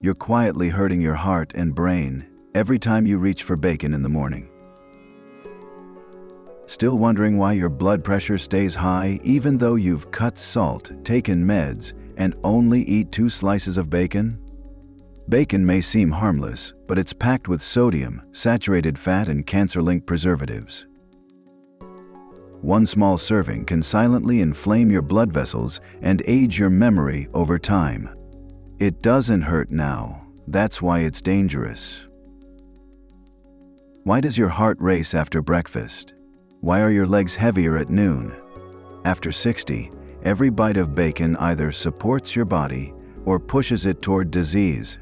You're quietly hurting your heart and brain every time you reach for bacon in the morning. Still wondering why your blood pressure stays high even though you've cut salt, taken meds, and only eat 2 slices of bacon? Bacon may seem harmless, but it's packed with sodium, saturated fat, and cancer-linked preservatives. One small serving can silently inflame your blood vessels and age your memory over time. It doesn't hurt now. That's why it's dangerous. Why does your heart race after breakfast? Why are your legs heavier at noon? After 60, every bite of bacon either supports your body or pushes it toward disease.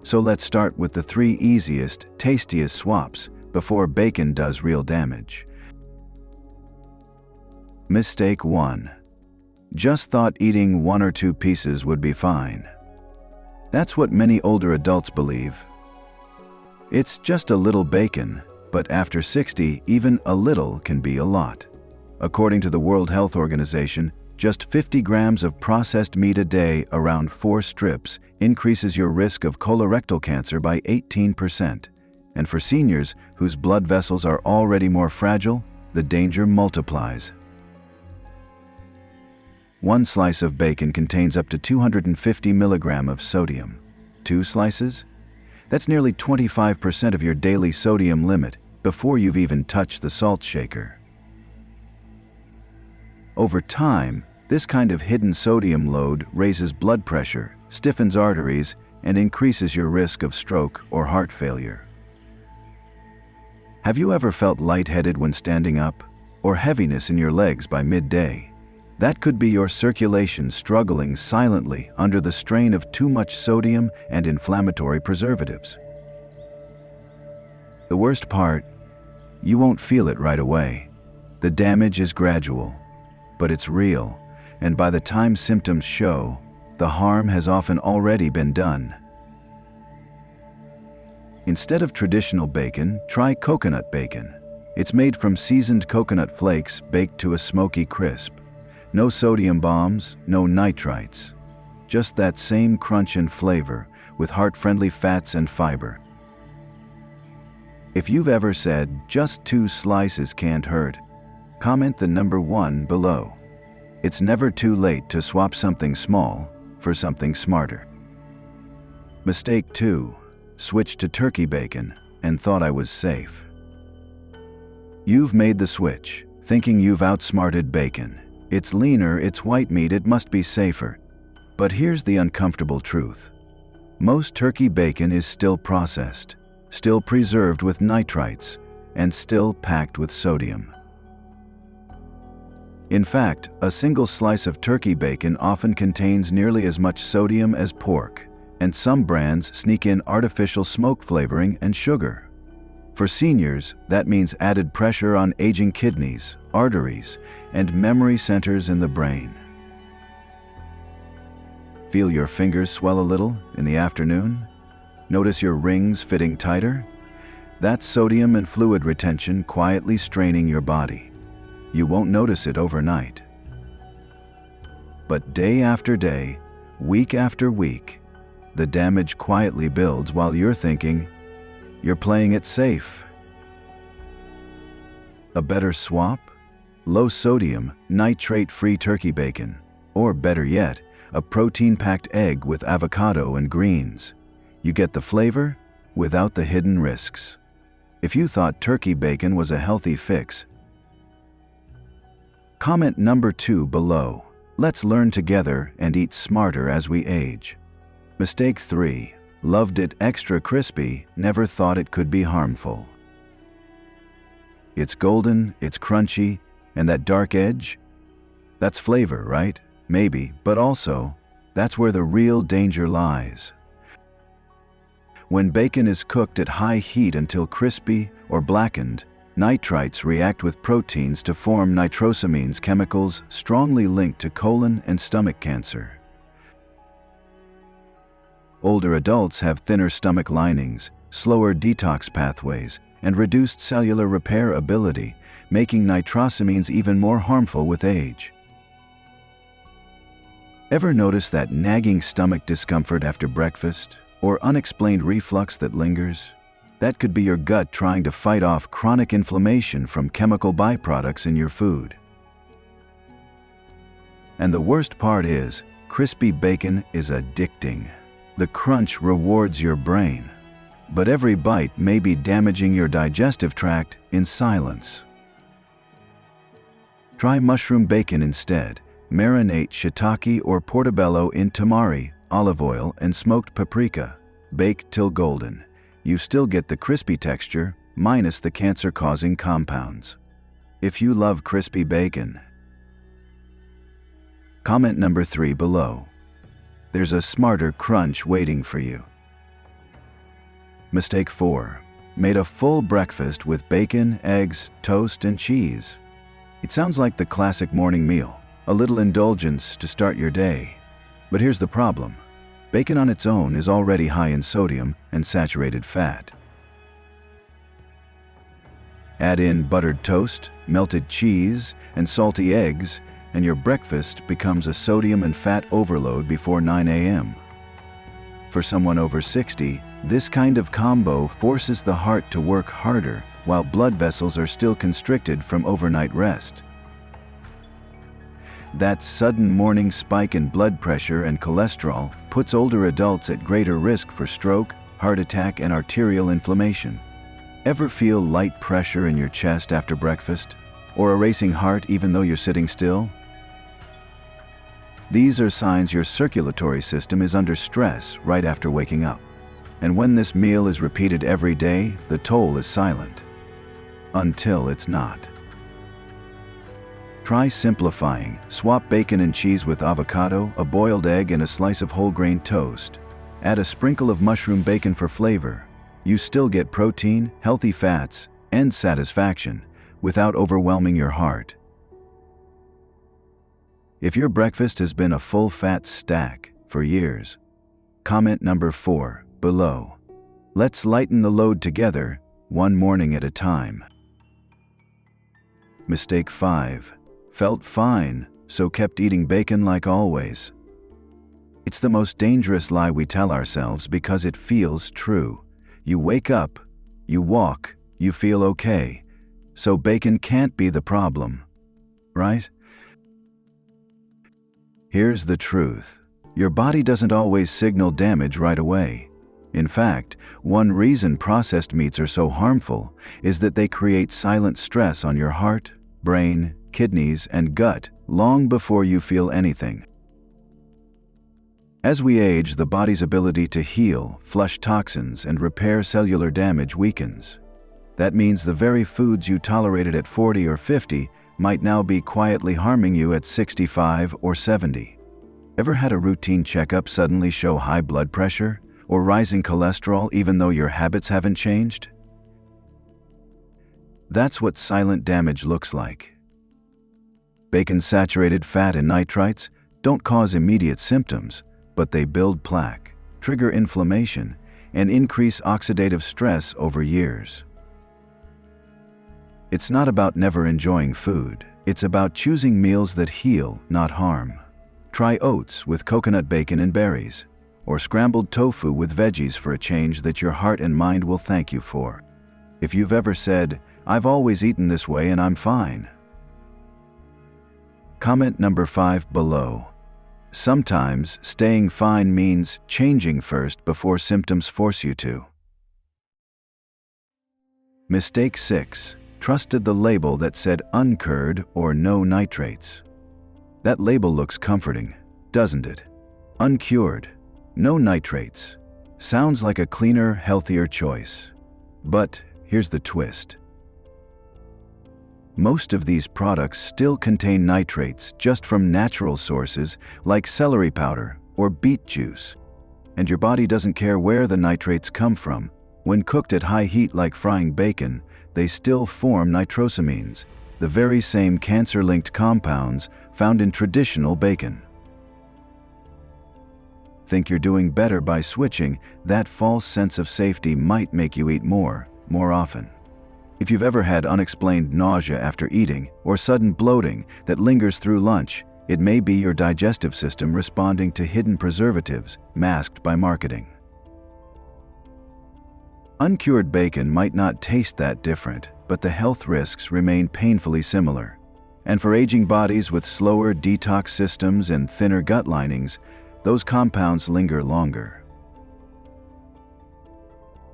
So let's start with the 3 easiest, tastiest swaps before bacon does real damage. Mistake 1. Just thought eating 1 or 2 pieces would be fine. That's what many older adults believe. It's just a little bacon, but after 60, even a little can be a lot. According to the World Health Organization, just 50 grams of processed meat a day, around 4 strips, increases your risk of colorectal cancer by 18%. And for seniors whose blood vessels are already more fragile, the danger multiplies. 1 slice of bacon contains up to 250 milligrams of sodium. 2 slices? That's nearly 25% of your daily sodium limit before you've even touched the salt shaker. Over time, this kind of hidden sodium load raises blood pressure, stiffens arteries, and increases your risk of stroke or heart failure. Have you ever felt lightheaded when standing up, or heaviness in your legs by midday? That could be your circulation struggling silently under the strain of too much sodium and inflammatory preservatives. The worst part, you won't feel it right away. The damage is gradual, but it's real, and by the time symptoms show, the harm has often already been done. Instead of traditional bacon, try coconut bacon. It's made from seasoned coconut flakes baked to a smoky crisp. No sodium bombs, no nitrites. Just that same crunch and flavor with heart-friendly fats and fiber. If you've ever said, just 2 slices can't hurt, comment the number 1 below. It's never too late to swap something small for something smarter. Mistake 2. Switched to turkey bacon and thought I was safe. You've made the switch, thinking you've outsmarted bacon. It's leaner, it's white meat, it must be safer. But here's the uncomfortable truth. Most turkey bacon is still processed, still preserved with nitrites, and still packed with sodium. In fact, a single slice of turkey bacon often contains nearly as much sodium as pork, and some brands sneak in artificial smoke flavoring and sugar. For seniors, that means added pressure on aging kidneys, arteries, and memory centers in the brain. Feel your fingers swell a little in the afternoon? Notice your rings fitting tighter? That's sodium and fluid retention quietly straining your body. You won't notice it overnight. But day after day, week after week, the damage quietly builds while you're thinking, you're playing it safe. A better swap? Low sodium, nitrate-free turkey bacon. Or better yet, a protein-packed egg with avocado and greens. You get the flavor without the hidden risks. If you thought turkey bacon was a healthy fix, comment number 2 below. Let's learn together and eat smarter as we age. Mistake 3. Loved it extra crispy, never thought it could be harmful. It's golden, it's crunchy, and that dark edge? That's flavor, right? Maybe, but also, that's where the real danger lies. When bacon is cooked at high heat until crispy or blackened, nitrites react with proteins to form nitrosamines, chemicals strongly linked to colon and stomach cancer. Older adults have thinner stomach linings, slower detox pathways, and reduced cellular repair ability, making nitrosamines even more harmful with age. Ever notice that nagging stomach discomfort after breakfast, or unexplained reflux that lingers? That could be your gut trying to fight off chronic inflammation from chemical byproducts in your food. And the worst part is, crispy bacon is addicting. The crunch rewards your brain, but every bite may be damaging your digestive tract in silence. Try mushroom bacon instead. Marinate shiitake or portobello in tamari, olive oil, and smoked paprika. Bake till golden. You still get the crispy texture, minus the cancer-causing compounds. If you love crispy bacon, comment number 3 below. There's a smarter crunch waiting for you. Mistake 4. Made a full breakfast with bacon, eggs, toast, and cheese. It sounds like the classic morning meal, a little indulgence to start your day. But here's the problem. Bacon on its own is already high in sodium and saturated fat. Add in buttered toast, melted cheese, and salty eggs, and your breakfast becomes a sodium and fat overload before 9 a.m. For someone over 60, this kind of combo forces the heart to work harder while blood vessels are still constricted from overnight rest. That sudden morning spike in blood pressure and cholesterol puts older adults at greater risk for stroke, heart attack, and arterial inflammation. Ever feel light pressure in your chest after breakfast? Or a racing heart even though you're sitting still? These are signs your circulatory system is under stress right after waking up. And when this meal is repeated every day, the toll is silent. Until it's not. Try simplifying. Swap bacon and cheese with avocado, a boiled egg, and a slice of whole grain toast. Add a sprinkle of mushroom bacon for flavor. You still get protein, healthy fats, and satisfaction without overwhelming your heart. If your breakfast has been a full fat stack for years, comment number 4 below. Let's lighten the load together, one morning at a time. Mistake 5. Felt fine, so kept eating bacon like always. It's the most dangerous lie we tell ourselves because it feels true. You wake up, you walk, you feel okay, so bacon can't be the problem, right? Here's the truth. Your body doesn't always signal damage right away. In fact, one reason processed meats are so harmful is that they create silent stress on your heart, brain, kidneys, and gut long before you feel anything. As we age, the body's ability to heal, flush toxins, and repair cellular damage weakens. That means the very foods you tolerated at 40 or 50 might now be quietly harming you at 65 or 70. Ever had a routine checkup suddenly show high blood pressure or rising cholesterol even though your habits haven't changed? That's what silent damage looks like. Bacon's saturated fat and nitrites don't cause immediate symptoms, but they build plaque, trigger inflammation, and increase oxidative stress over years. It's not about never enjoying food. It's about choosing meals that heal, not harm. Try oats with coconut bacon and berries, or scrambled tofu with veggies for a change that your heart and mind will thank you for. If you've ever said, "I've always eaten this way and I'm fine," comment number 5 below. Sometimes staying fine means changing first before symptoms force you to. Mistake 6. Trusted the label that said uncured or no nitrates. That label looks comforting, doesn't it? Uncured, no nitrates. Sounds like a cleaner, healthier choice. But here's the twist. Most of these products still contain nitrates just from natural sources like celery powder or beet juice. And your body doesn't care where the nitrates come from. When cooked at high heat like frying bacon, they still form nitrosamines, the very same cancer-linked compounds found in traditional bacon. Think you're doing better by switching? That false sense of safety might make you eat more often. If you've ever had unexplained nausea after eating or sudden bloating that lingers through lunch, It may be your digestive system responding to hidden preservatives masked by marketing. Uncured bacon might not taste that different, but the health risks remain painfully similar. And for aging bodies with slower detox systems and thinner gut linings, those compounds linger longer.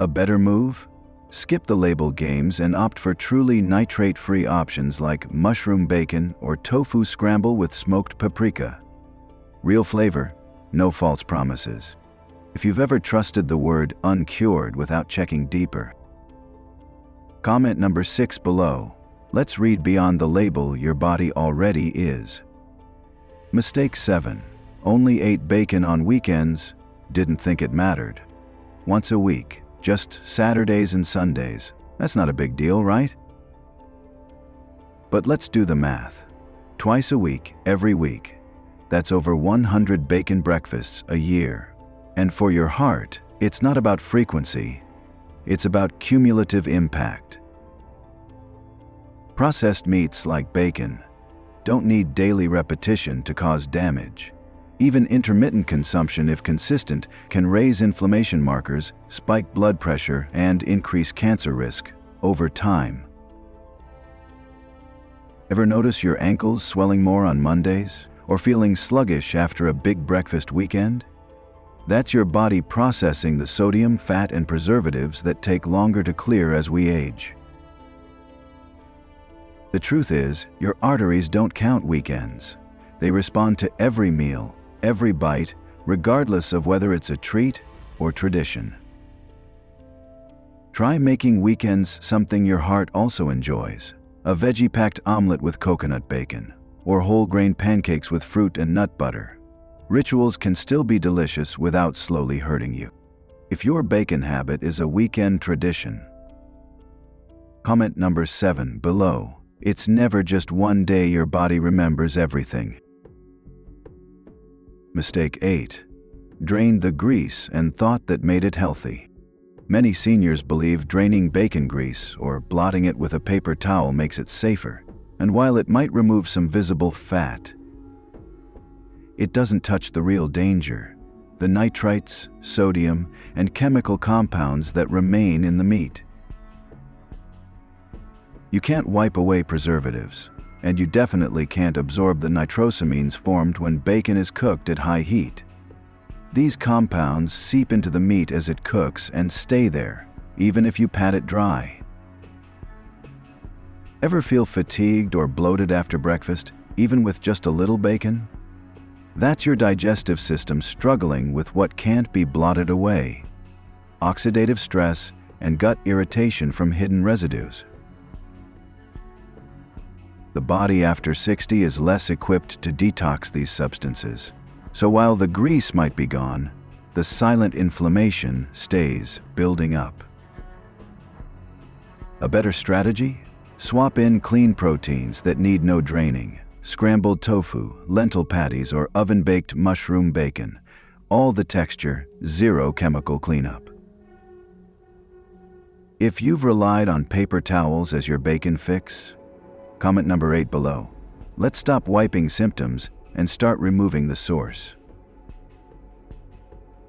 A better move? Skip the label games and opt for truly nitrate-free options like mushroom bacon or tofu scramble with smoked paprika. Real flavor, no false promises. If you've ever trusted the word uncured without checking deeper. Comment number 6 below. Let's read beyond the label your body already is. Mistake 7. Only ate bacon on weekends, didn't think it mattered. Once a week, just Saturdays and Sundays. That's not a big deal, right? But let's do the math. Twice a week, every week. That's over 100 bacon breakfasts a year. And for your heart, it's not about frequency. It's about cumulative impact. Processed meats like bacon don't need daily repetition to cause damage. Even intermittent consumption, if consistent, can raise inflammation markers, spike blood pressure, and increase cancer risk over time. Ever notice your ankles swelling more on Mondays or feeling sluggish after a big breakfast weekend? That's your body processing the sodium, fat, and preservatives that take longer to clear as we age. The truth is, your arteries don't count weekends. They respond to every meal, every bite, regardless of whether it's a treat or tradition. Try making weekends something your heart also enjoys. A veggie-packed omelet with coconut bacon, or whole-grain pancakes with fruit and nut butter. Rituals can still be delicious without slowly hurting you. If your bacon habit is a weekend tradition. Comment number 7 below. It's never just one day your body remembers everything. Mistake 8. Drained the grease and thought that made it healthy. Many seniors believe draining bacon grease or blotting it with a paper towel makes it safer. And while it might remove some visible fat, it doesn't touch the real danger, the nitrites, sodium, and chemical compounds that remain in the meat. You can't wipe away preservatives, and you definitely can't absorb the nitrosamines formed when bacon is cooked at high heat. These compounds seep into the meat as it cooks and stay there, even if you pat it dry. Ever feel fatigued or bloated after breakfast, even with just a little bacon? That's your digestive system struggling with what can't be blotted away: oxidative stress and gut irritation from hidden residues. The body after 60 is less equipped to detox these substances. So while the grease might be gone, the silent inflammation stays building up. A better strategy? Swap in clean proteins that need no draining. Scrambled tofu, lentil patties, or oven-baked mushroom bacon. All the texture, zero chemical cleanup. If you've relied on paper towels as your bacon fix, comment number 8 below. Let's stop wiping symptoms and start removing the source.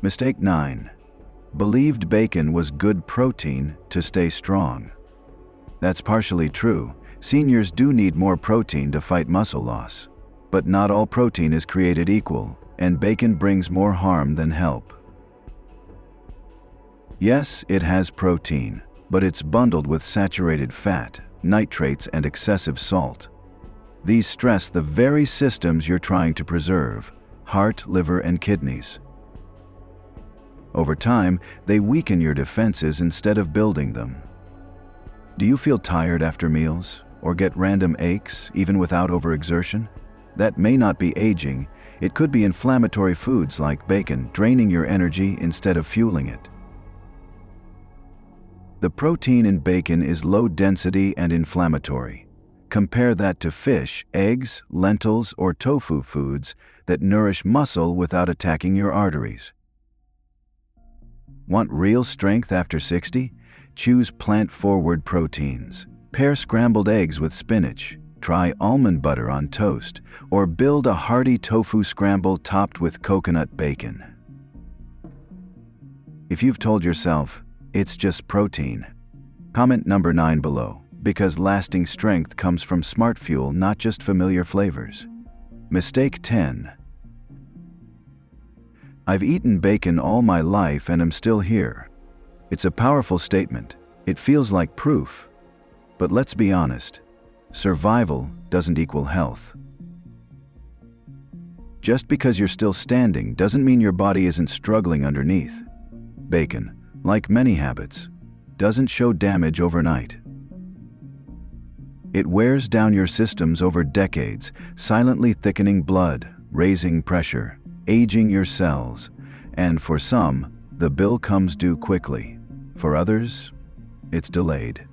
Mistake 9. Believed bacon was good protein to stay strong. That's partially true. Seniors do need more protein to fight muscle loss. But not all protein is created equal, and bacon brings more harm than help. Yes, it has protein, but it's bundled with saturated fat, nitrates, and excessive salt. These stress the very systems you're trying to preserve: heart, liver, and kidneys. Over time, they weaken your defenses instead of building them. Do you feel tired after meals, or get random aches even without overexertion? That may not be aging. It could be inflammatory foods like bacon draining your energy instead of fueling it. The protein in bacon is low density and inflammatory. Compare that to fish, eggs, lentils, or tofu foods that nourish muscle without attacking your arteries. Want real strength after 60? Choose plant-forward proteins. Pair scrambled eggs with spinach, Try almond butter on toast, or build a hearty tofu scramble topped with coconut bacon. If you've told yourself, it's just protein, comment number 9 below, because lasting strength comes from smart fuel, not just familiar flavors. Mistake 10. I've eaten bacon all my life and am still here. It's a powerful statement. It feels like proof. But let's be honest, survival doesn't equal health. Just because you're still standing doesn't mean your body isn't struggling underneath. Bacon, like many habits, doesn't show damage overnight. It wears down your systems over decades, silently thickening blood, raising pressure, aging your cells, and for some, the bill comes due quickly. For others, it's delayed.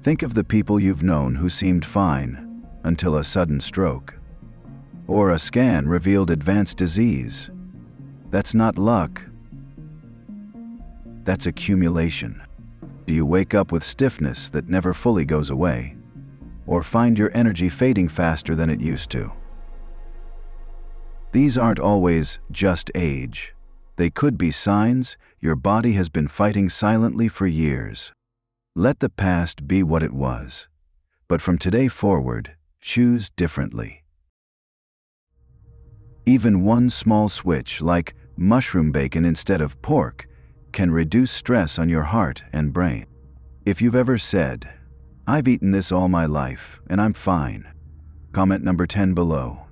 Think of the people you've known who seemed fine until a sudden stroke, or a scan revealed advanced disease. That's not luck. That's accumulation. Do you wake up with stiffness that never fully goes away, or find your energy fading faster than it used to? These aren't always just age. They could be signs your body has been fighting silently for years. Let the past be what it was, but from today forward, choose differently. Even one small switch, like mushroom bacon instead of pork, can reduce stress on your heart and brain. If you've ever said, "I've eaten this all my life and I'm fine," comment number 10 below.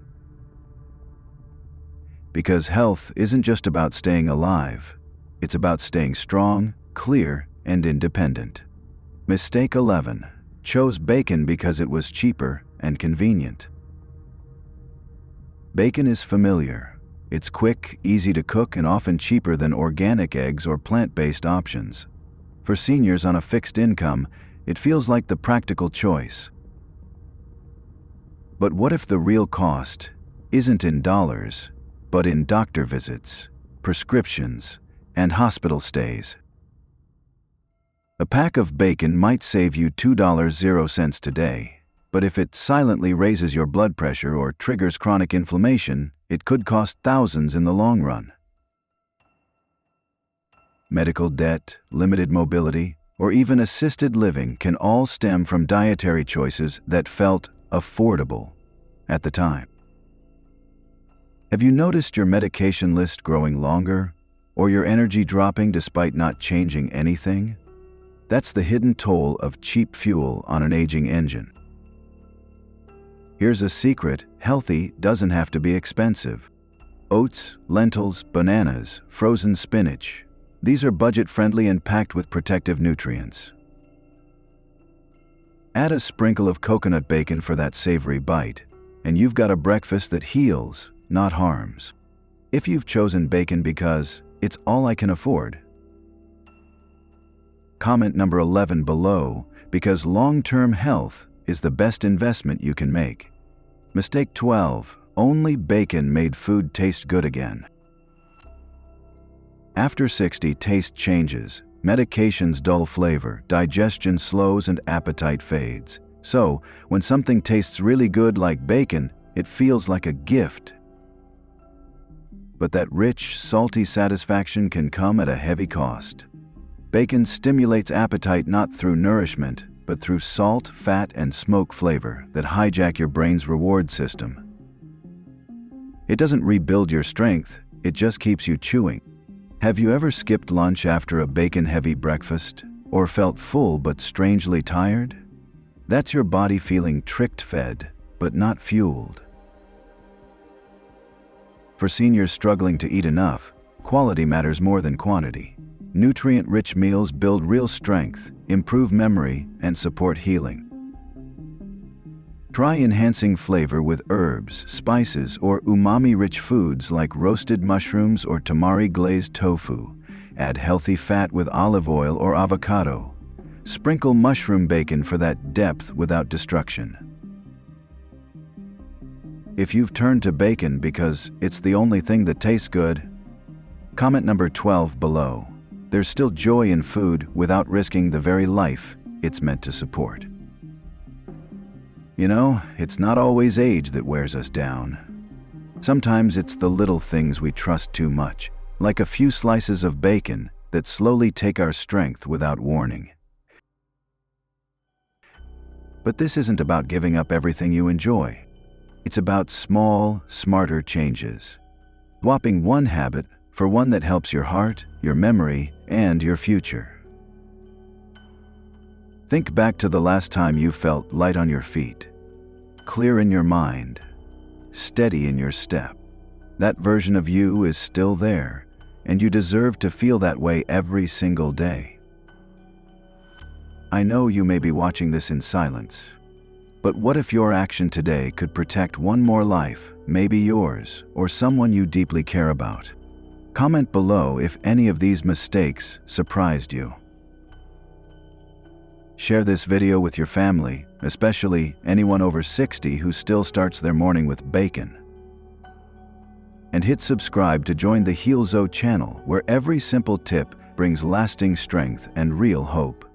Because health isn't just about staying alive, it's about staying strong, clear, and independent. Mistake 11. Chose bacon because it was cheaper and convenient. Bacon is familiar. It's quick, easy to cook, and often cheaper than organic eggs or plant-based options. For seniors on a fixed income, it feels like the practical choice. But what if the real cost isn't in dollars, but in doctor visits, prescriptions, and hospital stays? A pack of bacon might save you $2.00 today, but if it silently raises your blood pressure or triggers chronic inflammation, it could cost thousands in the long run. Medical debt, limited mobility, or even assisted living can all stem from dietary choices that felt affordable at the time. Have you noticed your medication list growing longer, or your energy dropping despite not changing anything? That's the hidden toll of cheap fuel on an aging engine. Here's a secret: healthy doesn't have to be expensive. Oats, lentils, bananas, frozen spinach. These are budget-friendly and packed with protective nutrients. Add a sprinkle of coconut bacon for that savory bite, and you've got a breakfast that heals, not harms. If you've chosen bacon because it's all I can afford, comment number 11 below, because long-term health is the best investment you can make. Mistake 12. Only bacon made food taste good again. After 60, taste changes. Medications dull flavor, digestion slows, and appetite fades. So, when something tastes really good like bacon, it feels like a gift. But that rich, salty satisfaction can come at a heavy cost. Bacon stimulates appetite not through nourishment, but through salt, fat, and smoke flavor that hijack your brain's reward system. It doesn't rebuild your strength, it just keeps you chewing. Have you ever skipped lunch after a bacon-heavy breakfast, or felt full but strangely tired? That's your body feeling tricked, fed, but not fueled. For seniors struggling to eat enough, quality matters more than quantity. Nutrient-rich meals build real strength, improve memory, and support healing. Try enhancing flavor with herbs, spices, or umami-rich foods like roasted mushrooms or tamari-glazed tofu. Add healthy fat with olive oil or avocado. Sprinkle mushroom bacon for that depth without destruction. If you've turned to bacon because it's the only thing that tastes good, comment number 12 below. There's still joy in food without risking the very life it's meant to support. You know, it's not always age that wears us down. Sometimes it's the little things we trust too much, like a few slices of bacon that slowly take our strength without warning. But this isn't about giving up everything you enjoy. It's about small, smarter changes. Swapping one habit for one that helps your heart, your memory, and your future. Think back to the last time you felt light on your feet, clear in your mind, steady in your step. That version of you is still there, and you deserve to feel that way every single day. I know you may be watching this in silence, but what if your action today could protect one more life, maybe yours, or someone you deeply care about? Comment below if any of these mistakes surprised you. Share this video with your family, especially anyone over 60 who still starts their morning with bacon. And hit subscribe to join the HEALZO channel, where every simple tip brings lasting strength and real hope.